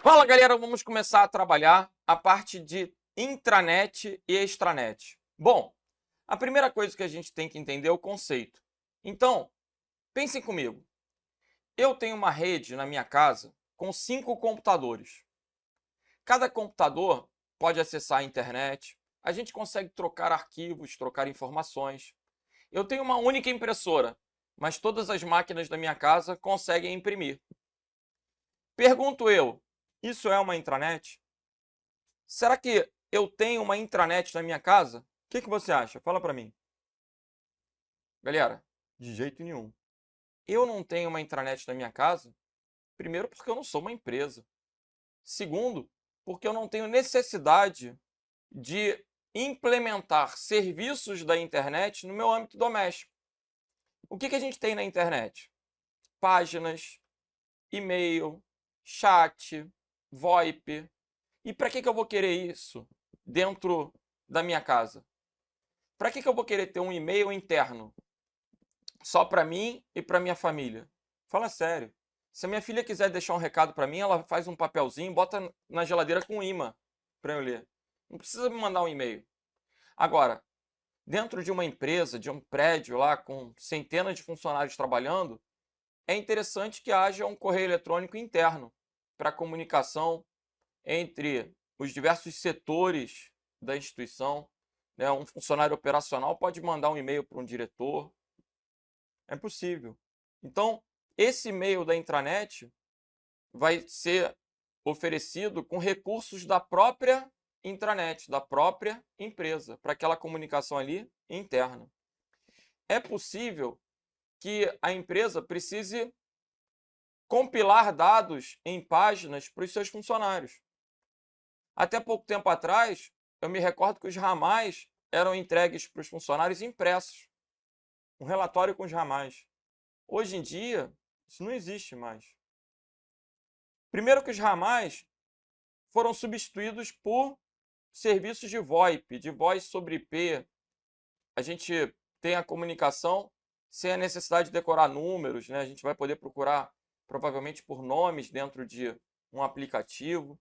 Fala, galera, vamos começar a trabalhar a parte de intranet e extranet. Bom, a primeira coisa que a gente tem que entender é o conceito. Então, pensem comigo. Eu tenho uma rede na minha casa com 5 computadores. Cada computador pode acessar a internet, a gente consegue trocar arquivos, trocar informações. Eu tenho uma única impressora, mas todas as máquinas da minha casa conseguem imprimir. Pergunto eu, isso é uma intranet? Será que eu tenho uma intranet na minha casa? O que você acha? Fala para mim. Galera, de jeito nenhum. Eu não tenho uma intranet na minha casa, primeiro porque eu não sou uma empresa. Segundo, porque eu não tenho necessidade de implementar serviços da internet no meu âmbito doméstico. O que a gente tem na internet? Páginas, e-mail, chat, VoIP. E para que eu vou querer isso dentro da minha casa? Para que eu vou querer ter um e-mail interno só para mim e para minha família? Fala sério. Se a minha filha quiser deixar um recado para mim, ela faz um papelzinho, bota na geladeira com imã para eu ler. Não precisa me mandar um e-mail. Agora, dentro de uma empresa, de um prédio lá com centenas de funcionários trabalhando, é interessante que haja um correio eletrônico interno para comunicação entre os diversos setores da instituição. Né? Um funcionário operacional pode mandar um e-mail para um diretor. É possível. Então, esse e-mail da intranet vai ser oferecido com recursos da própria intranet, da própria empresa, para aquela comunicação ali interna. É possível que a empresa precise compilar dados em páginas para os seus funcionários. Até pouco tempo atrás, eu me recordo que os ramais eram entregues para os funcionários impressos. Um relatório com os ramais. Hoje em dia, isso não existe mais. Primeiro que os ramais foram substituídos por serviços de VoIP, de voz sobre IP. A gente tem a comunicação sem a necessidade de decorar números, né? A gente vai poder procurar provavelmente por nomes dentro de um aplicativo.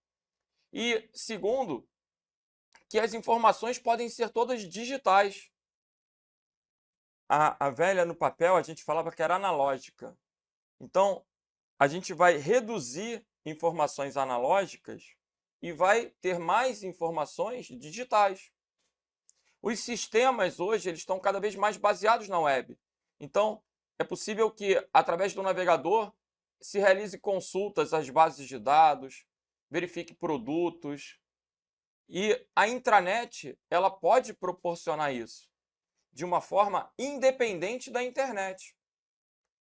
E segundo, que as informações podem ser todas digitais. A velha no papel, a gente falava que era analógica. Então, a gente vai reduzir informações analógicas e vai ter mais informações digitais. Os sistemas hoje eles estão cada vez mais baseados na web. Então, é possível que, através do navegador, se realize consultas às bases de dados, verifique produtos. E a intranet ela pode proporcionar isso de uma forma independente da internet,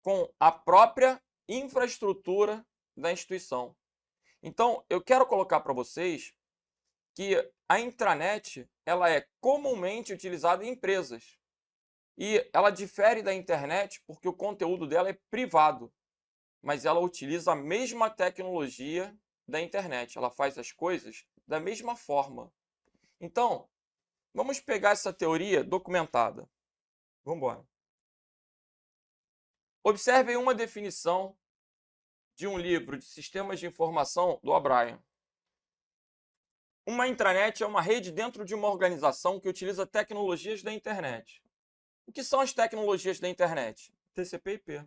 com a própria infraestrutura da instituição. Então, eu quero colocar para vocês que a intranet ela é comumente utilizada em empresas e ela difere da internet porque o conteúdo dela é privado, mas ela utiliza a mesma tecnologia da internet, ela faz as coisas da mesma forma. Então, vamos pegar essa teoria documentada. Vamos embora. Observem uma definição de um livro de sistemas de informação do O'Brien. Uma intranet é uma rede dentro de uma organização que utiliza tecnologias da internet. O que são as tecnologias da internet? TCP/IP.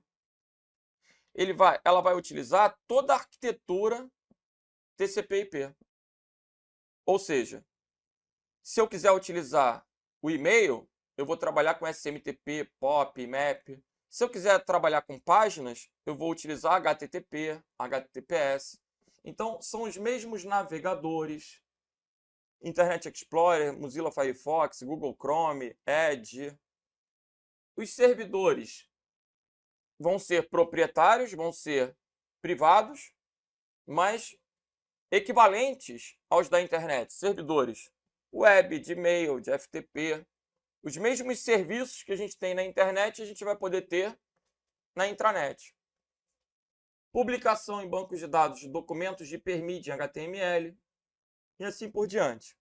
Ela vai utilizar toda a arquitetura TCP/IP. Ou seja, se eu quiser utilizar o e-mail, eu vou trabalhar com SMTP, POP, IMAP. Se eu quiser trabalhar com páginas, eu vou utilizar HTTP, HTTPS. Então, são os mesmos navegadores. Internet Explorer, Mozilla Firefox, Google Chrome, Edge. Os servidores vão ser proprietários, vão ser privados, mas equivalentes aos da internet. Servidores web, de e-mail, de FTP. Os mesmos serviços que a gente tem na internet, a gente vai poder ter na intranet. Publicação em bancos de dados de documentos de hipermídia em HTML e assim por diante.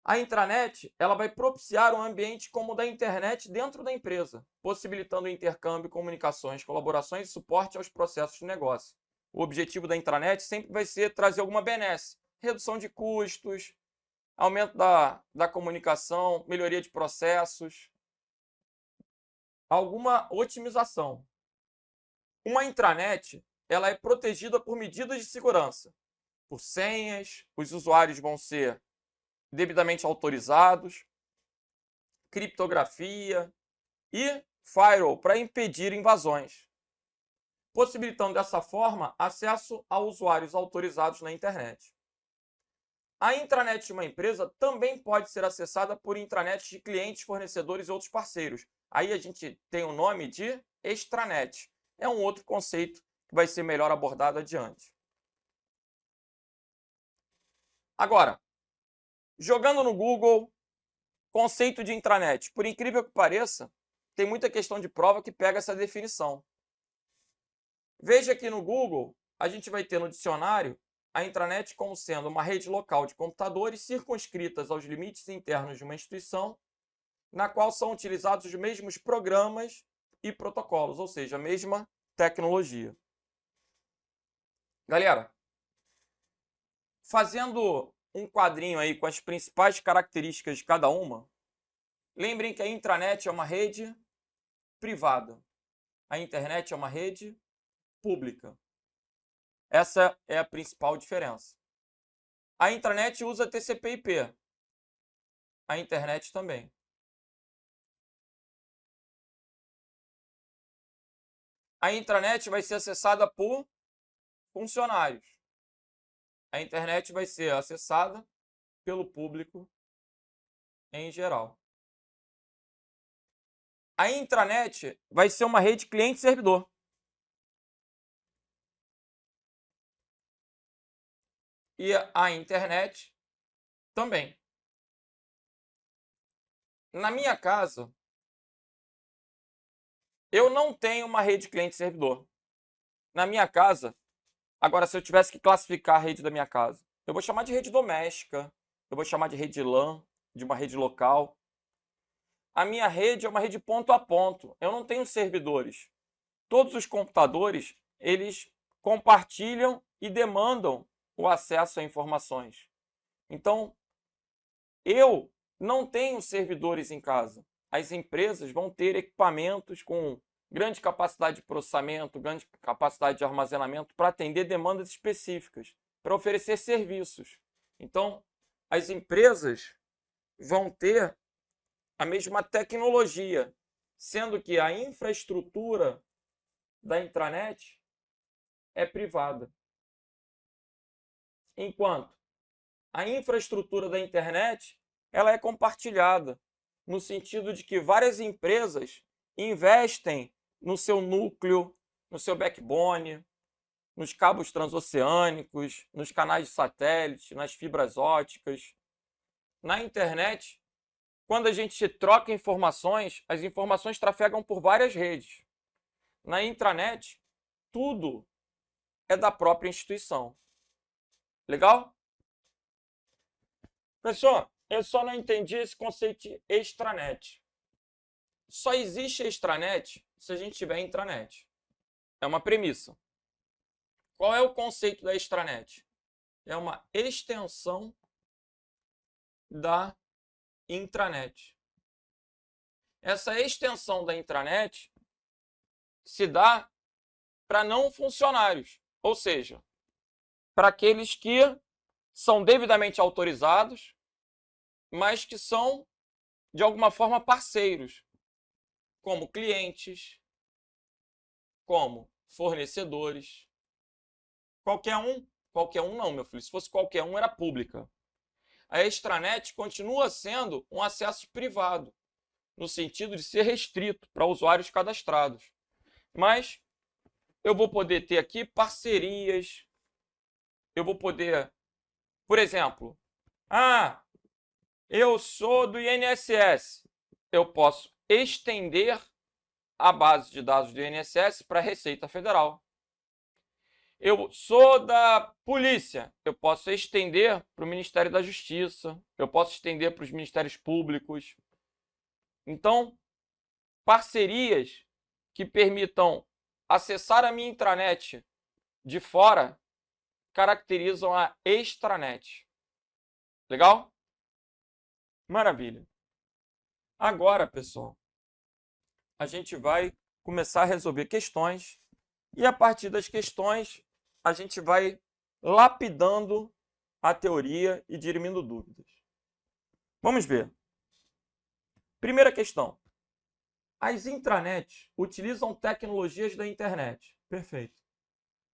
A intranet ela vai propiciar um ambiente como o da internet dentro da empresa, possibilitando o intercâmbio, comunicações, colaborações e suporte aos processos de negócio. o objetivo da intranet sempre vai ser trazer alguma benesse. Redução de custos, aumento da comunicação, melhoria de processos, alguma otimização. Uma intranet, ela é protegida por medidas de segurança, por senhas, os usuários vão ser devidamente autorizados, criptografia e firewall para impedir invasões, possibilitando dessa forma acesso a usuários autorizados na internet. A intranet de uma empresa também pode ser acessada por intranets de clientes, fornecedores e outros parceiros. Aí a gente tem o nome de extranet. É um outro conceito que vai ser melhor abordado adiante. Agora, jogando no Google, conceito de intranet. Por incrível que pareça, tem muita questão de prova que pega essa definição. Veja que no Google, a gente vai ter no dicionário a intranet como sendo uma rede local de computadores circunscritas aos limites internos de uma instituição, na qual são utilizados os mesmos programas e protocolos, ou seja, a mesma tecnologia. Galera, fazendo um quadrinho aí com as principais características de cada uma, lembrem que a intranet é uma rede privada, a internet é uma rede pública. Essa é a principal diferença. A intranet usa TCP/IP, a internet também. A intranet vai ser acessada por funcionários. A internet vai ser acessada pelo público em geral. A intranet vai ser uma rede cliente-servidor. E a internet também. Na minha casa, eu não tenho uma rede cliente-servidor. Na minha casa, agora, se eu tivesse que classificar a rede da minha casa, eu vou chamar de rede doméstica, eu vou chamar de rede LAN, de uma rede local. A minha rede é uma rede ponto a ponto. Eu não tenho servidores. Todos os computadores, eles compartilham e demandam o acesso a informações. Então, eu não tenho servidores em casa. As empresas vão ter equipamentos com grande capacidade de processamento, grande capacidade de armazenamento para atender demandas específicas, para oferecer serviços. Então, as empresas vão ter a mesma tecnologia, sendo que a infraestrutura da intranet é privada. Enquanto a infraestrutura da internet ela é compartilhada, no sentido de que várias empresas investem no seu núcleo, no seu backbone, nos cabos transoceânicos, nos canais de satélite, nas fibras óticas. Na internet, quando a gente troca informações, as informações trafegam por várias redes. Na intranet, tudo é da própria instituição. Legal? Pessoal, eu só não entendi esse conceito de extranet. Só existe extranet se a gente tiver intranet. É uma premissa. Qual é o conceito da extranet? É uma extensão da intranet. Essa extensão da intranet se dá para não funcionários, ou seja, para aqueles que são devidamente autorizados, mas que são, de alguma forma, parceiros, como clientes, como fornecedores. Qualquer um não, meu filho. Se fosse qualquer um, era pública. A extranet continua sendo um acesso privado, no sentido de ser restrito para usuários cadastrados. Mas eu vou poder ter aqui parcerias, eu vou poder, por exemplo, eu sou do INSS, eu posso estender a base de dados do INSS para a Receita Federal. Eu sou da polícia, eu posso estender para o Ministério da Justiça, eu posso estender para os Ministérios Públicos. Então, parcerias que permitam acessar a minha intranet de fora caracterizam a extranet. Legal? Maravilha. Agora, pessoal, a gente vai começar a resolver questões e a partir das questões a gente vai lapidando a teoria e dirimindo dúvidas. Vamos ver. Primeira questão. As intranets utilizam tecnologias da internet. Perfeito.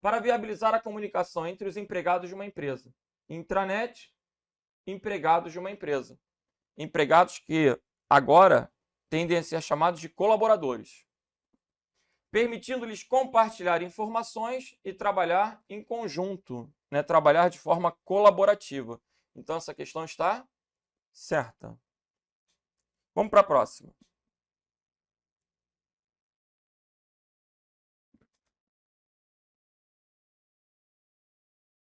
Para viabilizar a comunicação entre os empregados de uma empresa. Intranet, empregados de uma empresa. Empregados que agora tendem a ser chamados de colaboradores. Permitindo-lhes compartilhar informações e trabalhar em conjunto, né? Trabalhar de forma colaborativa. Então, essa questão está certa. Vamos para a próxima.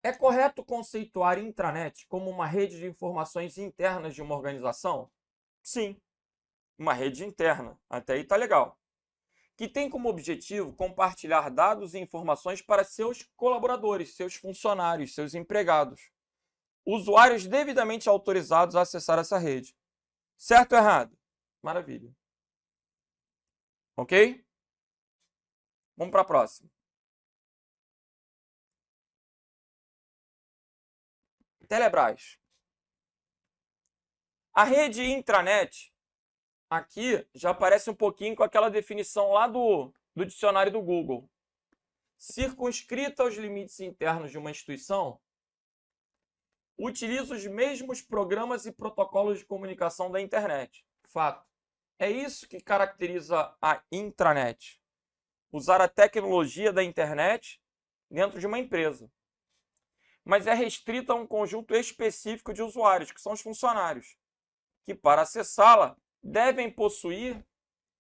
É correto conceituar intranet como uma rede de informações internas de uma organização? Sim, uma rede interna. Até aí está legal. Que tem como objetivo compartilhar dados e informações para seus colaboradores, seus funcionários, seus empregados. Usuários devidamente autorizados a acessar essa rede. Certo ou errado? Maravilha. Ok? Vamos para a próxima. Telebrás. A rede intranet, aqui já aparece um pouquinho com aquela definição lá do dicionário do Google. Circunscrita aos limites internos de uma instituição, utiliza os mesmos programas e protocolos de comunicação da internet. Fato. É isso que caracteriza a intranet. Usar a tecnologia da internet dentro de uma empresa. Mas é restrita a um conjunto específico de usuários, que são os funcionários, que para acessá-la devem possuir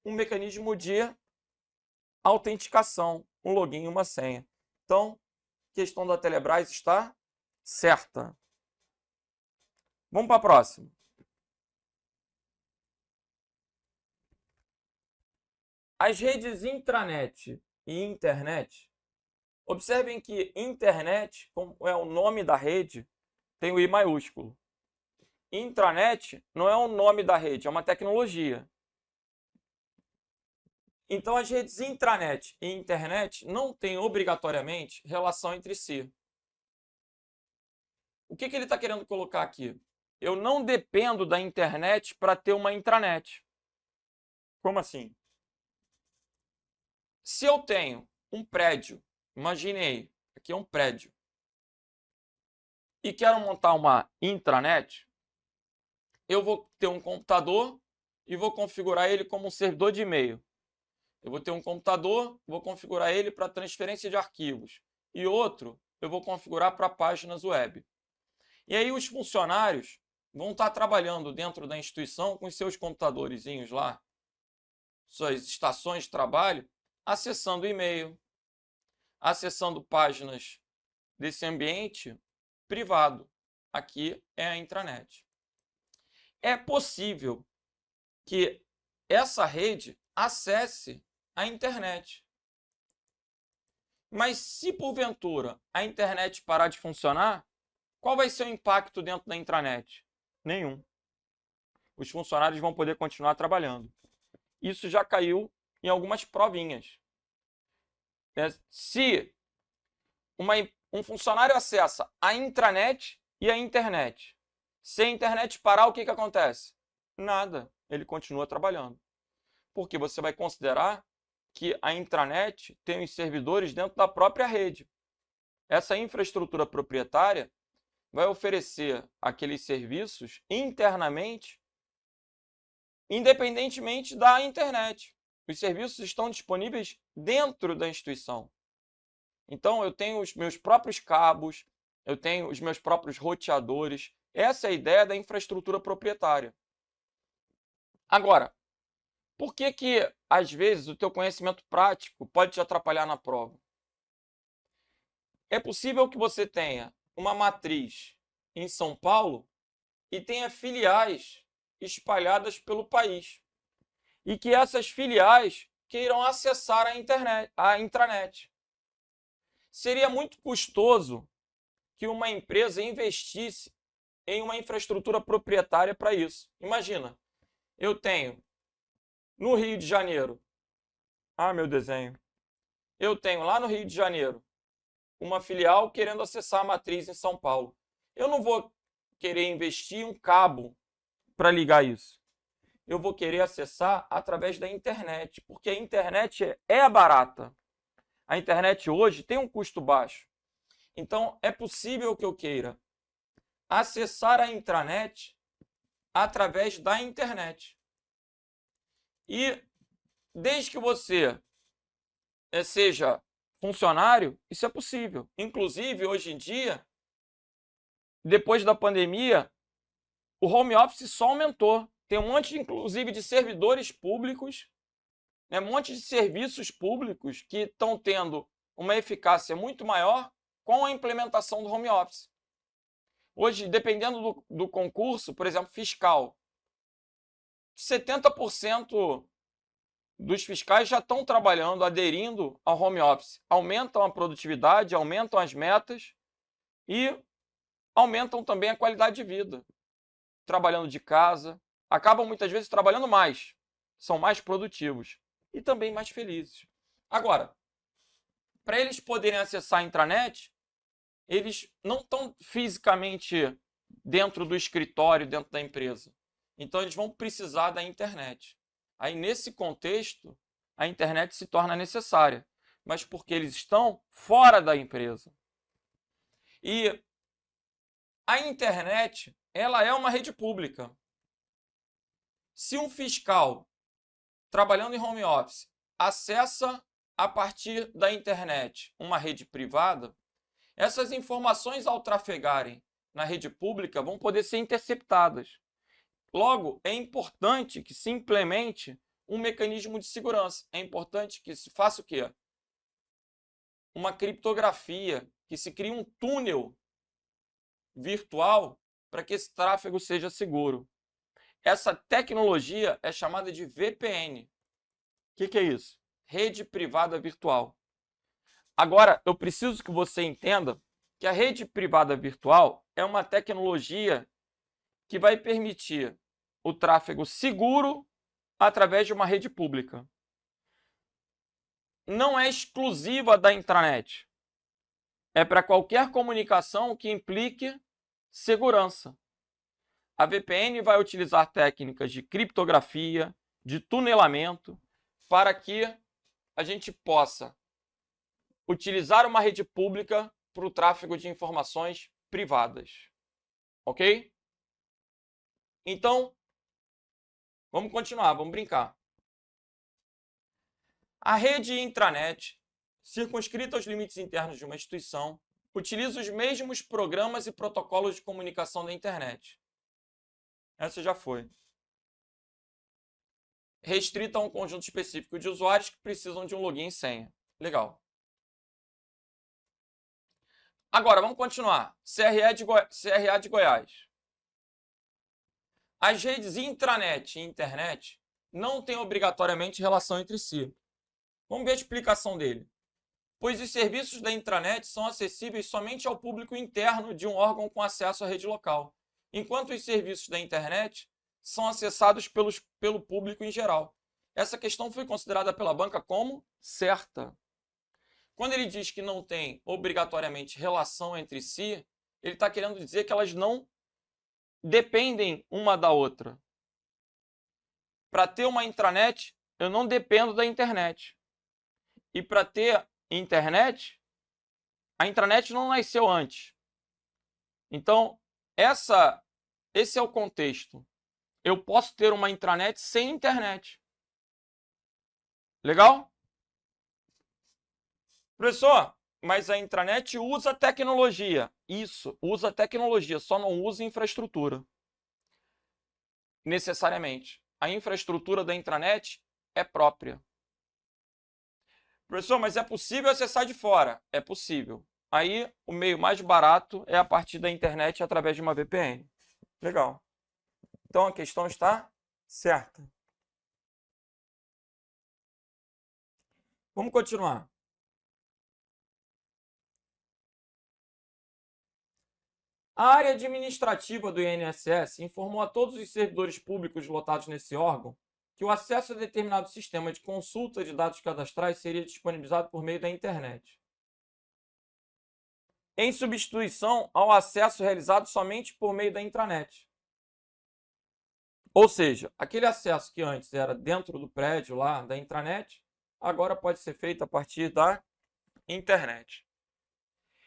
um mecanismo de autenticação, um login e uma senha. Então, a questão da Telebrás está certa. Vamos para a próxima. As redes intranet e internet, observem que internet, como é o nome da rede, tem o I maiúsculo. Intranet não é o nome da rede, é uma tecnologia. Então, as redes intranet e internet não têm obrigatoriamente relação entre si. O que ele está querendo colocar aqui? Eu não dependo da internet para ter uma intranet. Como assim? Se eu tenho um prédio, imagine aí, aqui é um prédio, e quero montar uma intranet, eu vou ter um computador e vou configurar ele como um servidor de e-mail. Eu vou ter um computador, vou configurar ele para transferência de arquivos. E outro, eu vou configurar para páginas web. E aí os funcionários vão estar trabalhando dentro da instituição com os seus computadorzinhos lá, suas estações de trabalho, acessando e-mail, acessando páginas desse ambiente privado. Aqui é a intranet. É possível que essa rede acesse a internet. Mas se porventura a internet parar de funcionar, qual vai ser o impacto dentro da intranet? Nenhum. Os funcionários vão poder continuar trabalhando. Isso já caiu em algumas provinhas. Se um funcionário acessa a intranet e a internet, se a internet parar, o que acontece? Nada. Ele continua trabalhando. Porque você vai considerar que a intranet tem os servidores dentro da própria rede. Essa infraestrutura proprietária vai oferecer aqueles serviços internamente, independentemente da internet. Os serviços estão disponíveis dentro da instituição. Então, eu tenho os meus próprios cabos, eu tenho os meus próprios roteadores. Essa é a ideia da infraestrutura proprietária. Agora, por que às vezes, o teu conhecimento prático pode te atrapalhar na prova? É possível que você tenha uma matriz em São Paulo e tenha filiais espalhadas pelo país. E que essas filiais queiram acessar a intranet. Seria muito custoso que uma empresa investisse em uma infraestrutura proprietária para isso. Imagina, eu tenho no Rio de Janeiro, meu desenho, eu tenho lá no Rio de Janeiro uma filial querendo acessar a matriz em São Paulo. Eu não vou querer investir em um cabo para ligar isso. Eu vou querer acessar através da internet, porque a internet é barata. A internet hoje tem um custo baixo. Então, é possível que eu queira acessar a intranet através da internet. E desde que você seja funcionário, isso é possível. Inclusive, hoje em dia, depois da pandemia, o home office só aumentou. Tem um monte, inclusive, de servidores públicos, um monte de serviços públicos que estão tendo uma eficácia muito maior com a implementação do home office. Hoje, dependendo do concurso, por exemplo, fiscal, 70% dos fiscais já estão trabalhando, aderindo ao home office. Aumentam a produtividade, aumentam as metas e aumentam também a qualidade de vida. Trabalhando de casa, acabam muitas vezes trabalhando mais, são mais produtivos e também mais felizes. Agora, para eles poderem acessar a intranet, eles não estão fisicamente dentro do escritório, dentro da empresa. Então, eles vão precisar da internet. Aí, nesse contexto, a internet se torna necessária, mas porque eles estão fora da empresa. E a internet, ela é uma rede pública. Se um fiscal, trabalhando em home office, acessa a partir da internet uma rede privada, essas informações, ao trafegarem na rede pública, vão poder ser interceptadas. Logo, é importante que se implemente um mecanismo de segurança. É importante que se faça o quê? Uma criptografia, que se crie um túnel virtual para que esse tráfego seja seguro. Essa tecnologia é chamada de VPN. O que é isso? Rede privada virtual. Agora, eu preciso que você entenda que a rede privada virtual é uma tecnologia que vai permitir o tráfego seguro através de uma rede pública. Não é exclusiva da intranet. É para qualquer comunicação que implique segurança. A VPN vai utilizar técnicas de criptografia, de tunelamento, para que a gente possa utilizar uma rede pública para o tráfego de informações privadas. Ok? Então, vamos continuar, vamos brincar. A rede intranet, circunscrita aos limites internos de uma instituição, utiliza os mesmos programas e protocolos de comunicação da internet. Essa já foi. Restrita a um conjunto específico de usuários que precisam de um login e senha. Legal. Agora, vamos continuar. CRA de Goiás. As redes intranet e internet não têm obrigatoriamente relação entre si. Vamos ver a explicação dele. Pois os serviços da intranet são acessíveis somente ao público interno de um órgão com acesso à rede local, enquanto os serviços da internet são acessados pelo público em geral. Essa questão foi considerada pela banca como certa. Quando ele diz que não tem obrigatoriamente relação entre si, ele está querendo dizer que elas não dependem uma da outra. Para ter uma intranet, eu não dependo da internet. E para ter internet, a intranet não nasceu antes. Então, esse é o contexto. Eu posso ter uma intranet sem internet. Legal? Professor, mas a intranet usa tecnologia. Isso, usa tecnologia, só não usa infraestrutura. Necessariamente. A infraestrutura da intranet é própria. Professor, mas é possível acessar de fora? É possível. Aí, o meio mais barato é a partir da internet através de uma VPN. Legal. Então, a questão está certa. Vamos continuar. A área administrativa do INSS informou a todos os servidores públicos lotados nesse órgão que o acesso a determinado sistema de consulta de dados cadastrais seria disponibilizado por meio da internet, em substituição ao acesso realizado somente por meio da intranet. Ou seja, aquele acesso que antes era dentro do prédio lá da intranet, agora pode ser feito a partir da internet.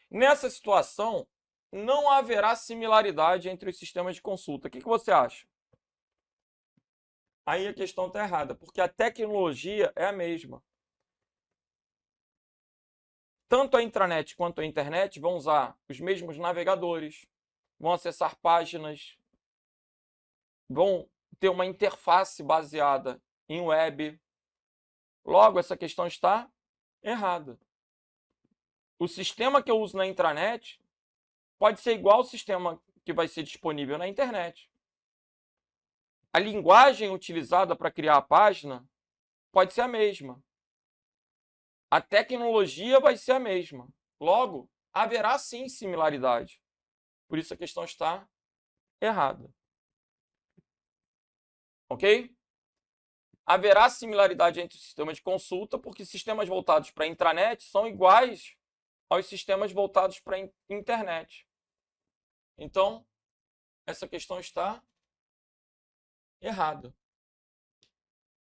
Nessa situação, não haverá similaridade entre os sistemas de consulta. O que você acha? Aí a questão está errada, porque a tecnologia é a mesma. Tanto a intranet quanto a internet vão usar os mesmos navegadores, vão acessar páginas, vão ter uma interface baseada em web. Logo, essa questão está errada. O sistema que eu uso na intranet pode ser igual ao sistema que vai ser disponível na internet. A linguagem utilizada para criar a página pode ser a mesma. A tecnologia vai ser a mesma. Logo, haverá sim similaridade. Por isso a questão está errada. Ok? Haverá similaridade entre os sistemas de consulta, porque sistemas voltados para a intranet são iguais aos sistemas voltados para a internet. Então, essa questão está errada.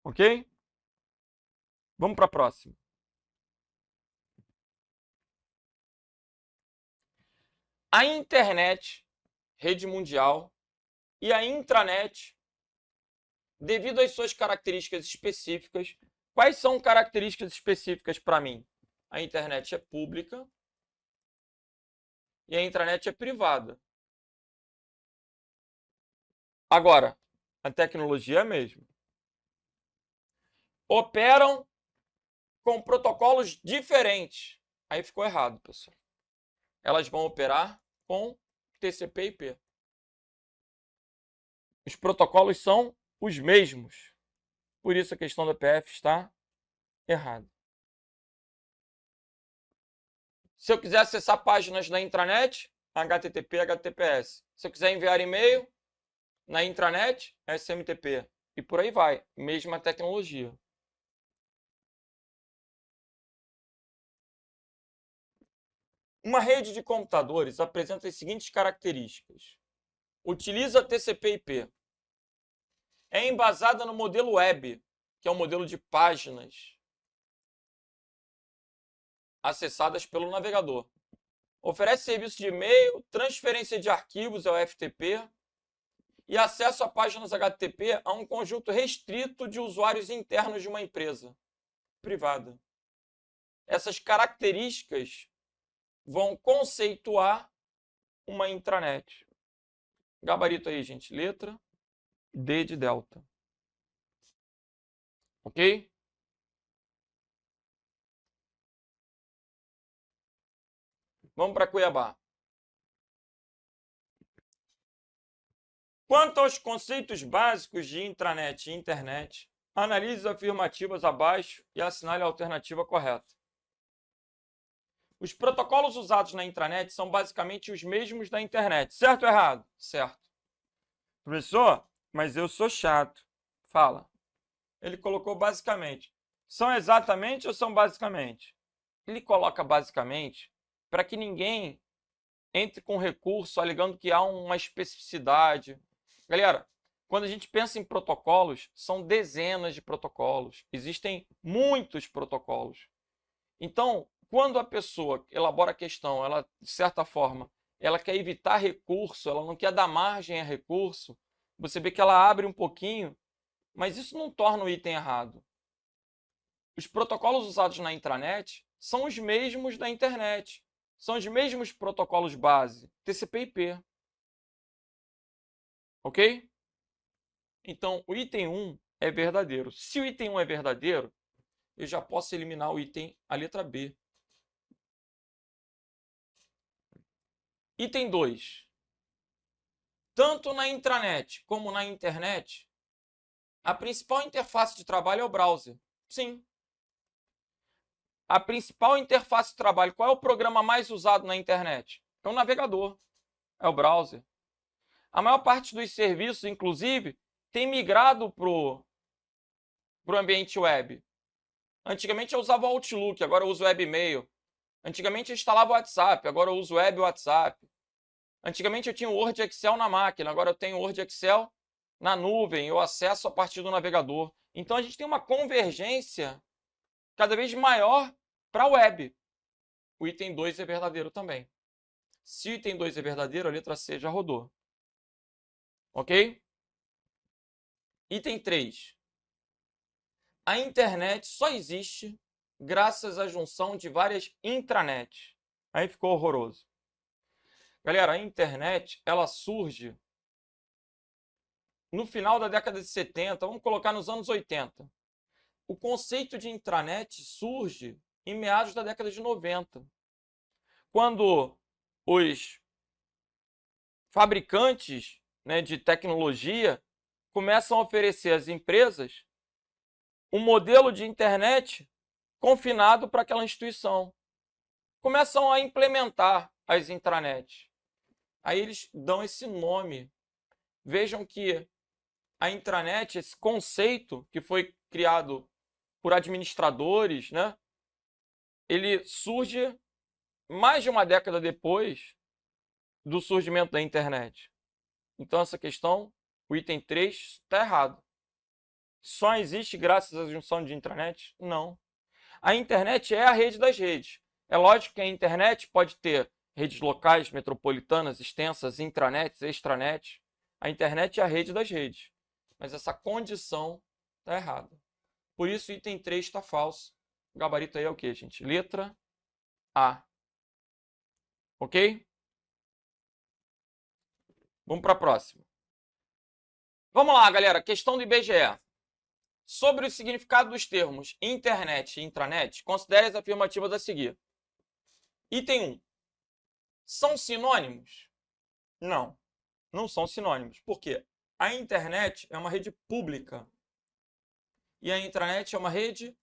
Ok? Vamos para a próxima. A internet, rede mundial, e a intranet, devido às suas características específicas, quais são características específicas para mim? A internet é pública e a intranet é privada. Agora, a tecnologia é a mesma. Operam com protocolos diferentes. Aí ficou errado, pessoal. Elas vão operar com TCP/IP. Os protocolos são os mesmos. Por isso a questão da PF está errada. Se eu quiser acessar páginas na intranet, HTTP, HTTPS. Se eu quiser enviar e-mail, na intranet, SMTP. E por aí vai. Mesma tecnologia. Uma rede de computadores apresenta as seguintes características. Utiliza TCP/IP. É embasada no modelo web, que é o modelo de páginas acessadas pelo navegador. Oferece serviço de e-mail, transferência de arquivos ao FTP e acesso a páginas HTTP a um conjunto restrito de usuários internos de uma empresa privada. Essas características vão conceituar uma intranet. Gabarito aí, gente. Letra D de delta. Ok? Vamos para Cuiabá. Quanto aos conceitos básicos de intranet e internet, analise as afirmativas abaixo e assinale a alternativa correta. Os protocolos usados na intranet são basicamente os mesmos da internet. Certo ou errado? Certo. Professor, mas eu sou chato. Fala. Ele colocou basicamente. São exatamente ou são basicamente? Ele coloca basicamente para que ninguém entre com recurso alegando que há uma especificidade. Galera, quando a gente pensa em protocolos, são dezenas de protocolos. Existem muitos protocolos. Então, quando a pessoa elabora a questão, ela, de certa forma, ela quer evitar recurso, ela não quer dar margem a recurso, você vê que ela abre um pouquinho, mas isso não torna o item errado. Os protocolos usados na intranet são os mesmos da internet. São os mesmos protocolos base, TCP/IP. Ok? Então, o item 1 é verdadeiro. Se o item 1 é verdadeiro, eu já posso eliminar o item, a letra B. Item 2. Tanto na intranet como na internet, a principal interface de trabalho é o browser. Sim. A principal interface de trabalho, qual é o programa mais usado na internet? É o navegador. É o browser. A maior parte dos serviços, inclusive, tem migrado para o ambiente web. Antigamente eu usava o Outlook, agora eu uso o Webmail. Antigamente eu instalava o WhatsApp, agora eu uso o Web WhatsApp. Antigamente eu tinha o Word Excel na máquina, agora eu tenho o Word Excel na nuvem, eu acesso a partir do navegador. Então a gente tem uma convergência cada vez maior para a web. O item 2 é verdadeiro também. Se o item 2 é verdadeiro, a letra C já rodou. Ok? Item 3. A internet só existe graças à junção de várias intranets. Aí ficou horroroso. Galera, a internet, ela surge no final da década de 70, vamos colocar nos anos 80. O conceito de intranet surge em meados da década de 90, quando os fabricantes, né, de tecnologia começam a oferecer às empresas um modelo de internet confinado para aquela instituição. Começam a implementar as intranets. Aí eles dão esse nome. Vejam que a intranet, esse conceito que foi criado por administradores, né, ele surge mais de uma década depois do surgimento da internet. Então essa questão, o item 3, está errado. Só existe graças à junção de intranet? Não. A internet é a rede das redes. É lógico que a internet pode ter redes locais, metropolitanas, extensas, intranets, extranets. A internet é a rede das redes. Mas essa condição está errada. Por isso o item 3 está falso. O gabarito aí é o quê, gente? Letra A. Ok? Vamos para a próxima. Vamos lá, galera. Questão do IBGE. Sobre o significado dos termos internet e intranet, considere as afirmativas a seguir. Item 1. São sinônimos? Não, não são sinônimos. Por quê? A internet é uma rede pública e a intranet é uma rede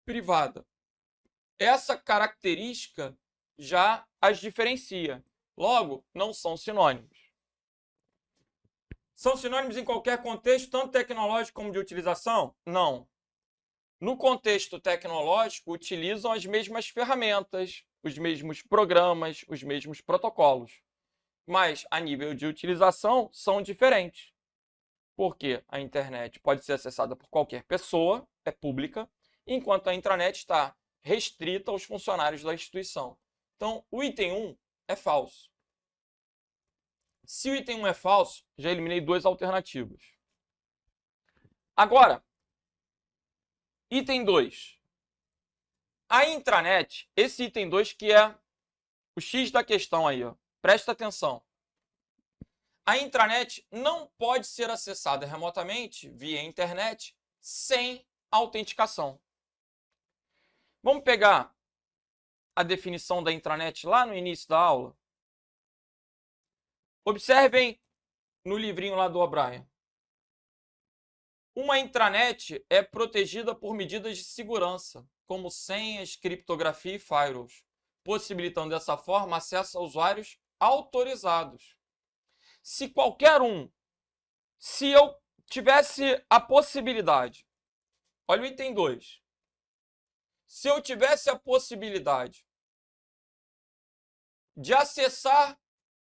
privada. Essa característica já as diferencia. Logo, não são sinônimos. São sinônimos em qualquer contexto, tanto tecnológico como de utilização? Não. No contexto tecnológico, utilizam as mesmas ferramentas, os mesmos programas, os mesmos protocolos. Mas, a nível de utilização, são diferentes. Porque a internet pode ser acessada por qualquer pessoa, é pública, enquanto a intranet está restrita aos funcionários da instituição. Então, o item 1 é falso. Se o item 1 é falso, já eliminei duas alternativas. Agora, item 2. A intranet, esse item 2 que é o X da questão aí, ó. Presta atenção. A intranet não pode ser acessada remotamente via internet sem autenticação. Vamos pegar a definição da intranet lá no início da aula? Observem no livrinho lá do O'Brien. Uma intranet é protegida por medidas de segurança, como senhas, criptografia e firewalls, possibilitando dessa forma acesso a usuários autorizados. Se qualquer um, se eu tivesse a possibilidade, olha o item 2, se eu tivesse a possibilidade de acessar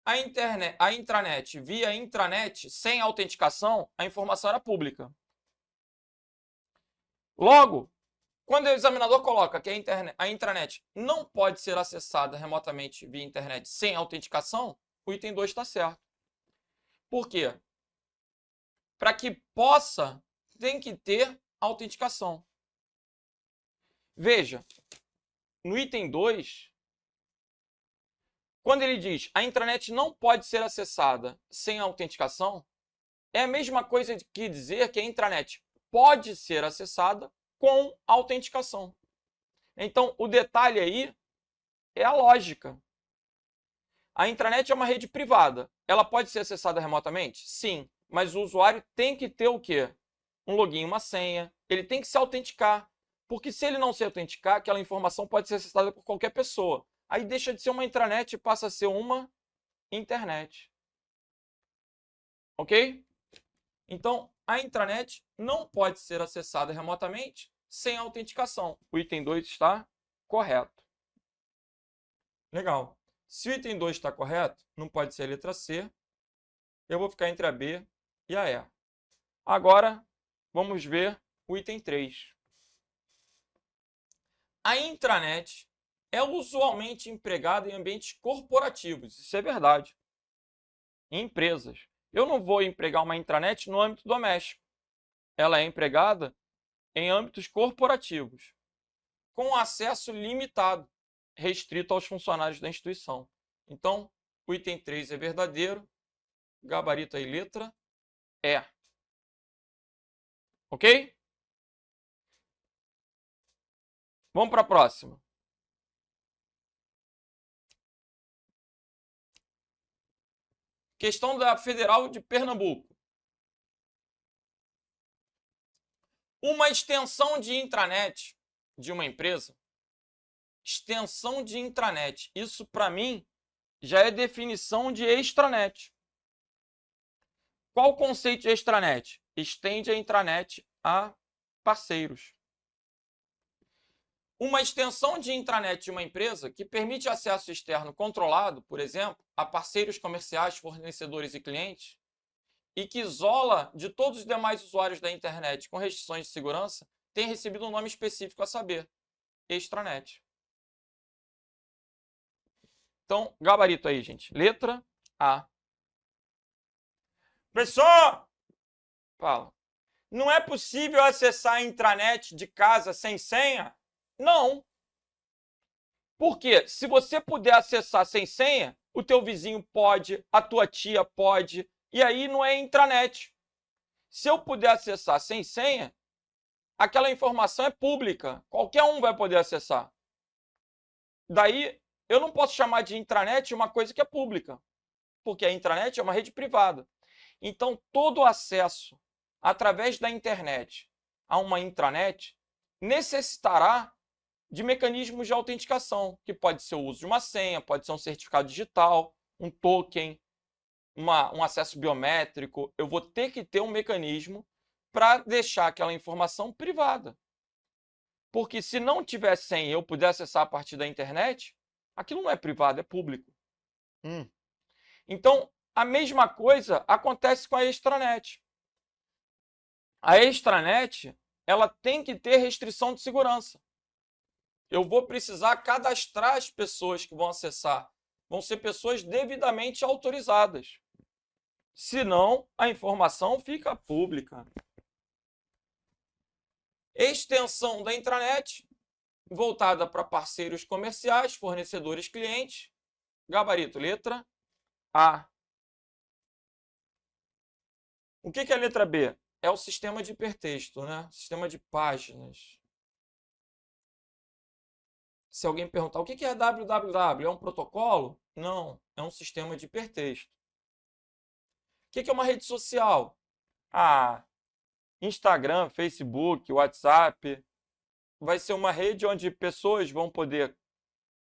a intranet via intranet sem autenticação, a informação era pública. Logo, quando o examinador coloca que a intranet não pode ser acessada remotamente via internet sem autenticação, o item 2 está certo. Por quê? Para que possa, tem que ter autenticação. Veja, no item 2, quando ele diz a intranet não pode ser acessada sem autenticação, é a mesma coisa que dizer que a intranet pode ser acessada com autenticação. Então, o detalhe aí é a lógica. A intranet é uma rede privada. Ela pode ser acessada remotamente? Sim. Mas o usuário tem que ter o quê? Um login, uma senha. Ele tem que se autenticar. Porque se ele não se autenticar, aquela informação pode ser acessada por qualquer pessoa. Aí deixa de ser uma intranet e passa a ser uma internet. Ok? Então, a intranet não pode ser acessada remotamente sem autenticação. O item 2 está correto. Legal. Se o item 2 está correto, não pode ser a letra C. Eu vou ficar entre a B e a E. Agora, vamos ver o item 3. A intranet é usualmente empregada em ambientes corporativos. Isso é verdade. Em empresas. Eu não vou empregar uma intranet no âmbito doméstico. Ela é empregada em âmbitos corporativos, com acesso limitado, restrito aos funcionários da instituição. Então, o item 3 é verdadeiro. Gabarito aí, letra E. Ok? Vamos para a próxima. Questão da Federal de Pernambuco. Uma extensão de intranet de uma empresa. Extensão de intranet. Isso, para mim, já é definição de extranet. Qual o conceito de extranet? Estende a intranet a parceiros. Uma extensão de intranet de uma empresa que permite acesso externo controlado, por exemplo, a parceiros comerciais, fornecedores e clientes, e que isola de todos os demais usuários da internet com restrições de segurança, tem recebido um nome específico a saber, extranet. Então, gabarito aí, gente. Letra A. Professor! Fala. Não é possível acessar a intranet de casa sem senha? Não. Por quê? Se você puder acessar sem senha, o teu vizinho pode, a tua tia pode, e aí não é intranet. Se eu puder acessar sem senha, aquela informação é pública. Qualquer um vai poder acessar. Daí, eu não posso chamar de intranet uma coisa que é pública, porque a intranet é uma rede privada. Então, todo acesso através da internet a uma intranet necessitará de mecanismos de autenticação, que pode ser o uso de uma senha, pode ser um certificado digital, um token, um acesso biométrico. Eu vou ter que ter um mecanismo para deixar aquela informação privada. Porque se não tiver senha e eu puder acessar a partir da internet, aquilo não é privado, é público. Então, a mesma coisa acontece com a extranet. A extranet, ela tem que ter restrição de segurança. Eu vou precisar cadastrar as pessoas que vão acessar. Vão ser pessoas devidamente autorizadas. Senão, a informação fica pública. Extensão da intranet, voltada para parceiros comerciais, fornecedores, clientes. Gabarito, letra A. O que é a letra B? É o sistema de hipertexto, né? Sistema de páginas. Se alguém perguntar o que é www, é um protocolo? Não, é um sistema de hipertexto. O que é uma rede social? Instagram, Facebook, WhatsApp. Vai ser uma rede onde pessoas vão poder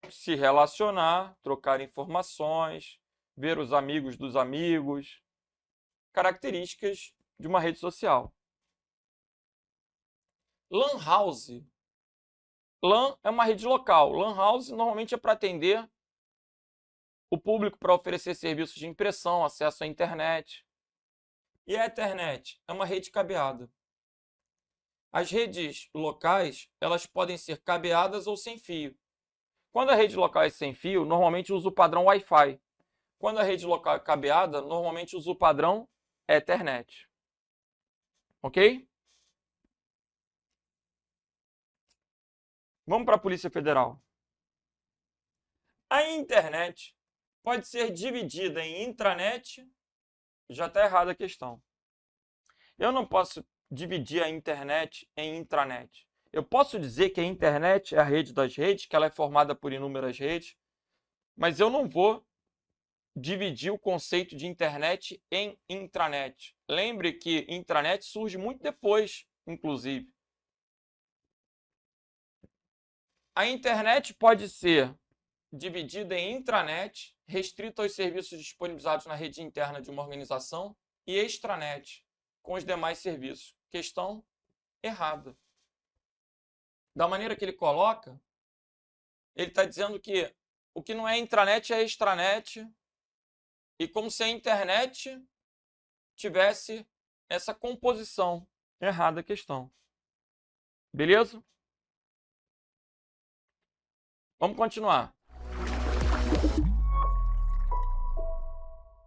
se relacionar, trocar informações, ver os amigos dos amigos. Características de uma rede social. Lan House. LAN é uma rede local. Lan House normalmente é para atender o público, para oferecer serviços de impressão, acesso à internet. E a Ethernet é uma rede cabeada. As redes locais, elas podem ser cabeadas ou sem fio. Quando a rede local é sem fio, normalmente usa o padrão Wi-Fi. Quando a rede local é cabeada, normalmente usa o padrão Ethernet. Ok? Vamos para a Polícia Federal. A internet pode ser dividida em intranet. Já está errada a questão. Eu não posso dividir a internet em intranet. Eu posso dizer que a internet é a rede das redes, que ela é formada por inúmeras redes, mas eu não vou dividir o conceito de internet em intranet. Lembre que intranet surge muito depois, inclusive. A internet pode ser dividida em intranet restrito aos serviços disponibilizados na rede interna de uma organização e extranet com os demais serviços. Questão errada. Da maneira que ele coloca, ele está dizendo que o que não é intranet é extranet, e como se a internet tivesse essa composição. Errada a questão. Beleza? Vamos continuar.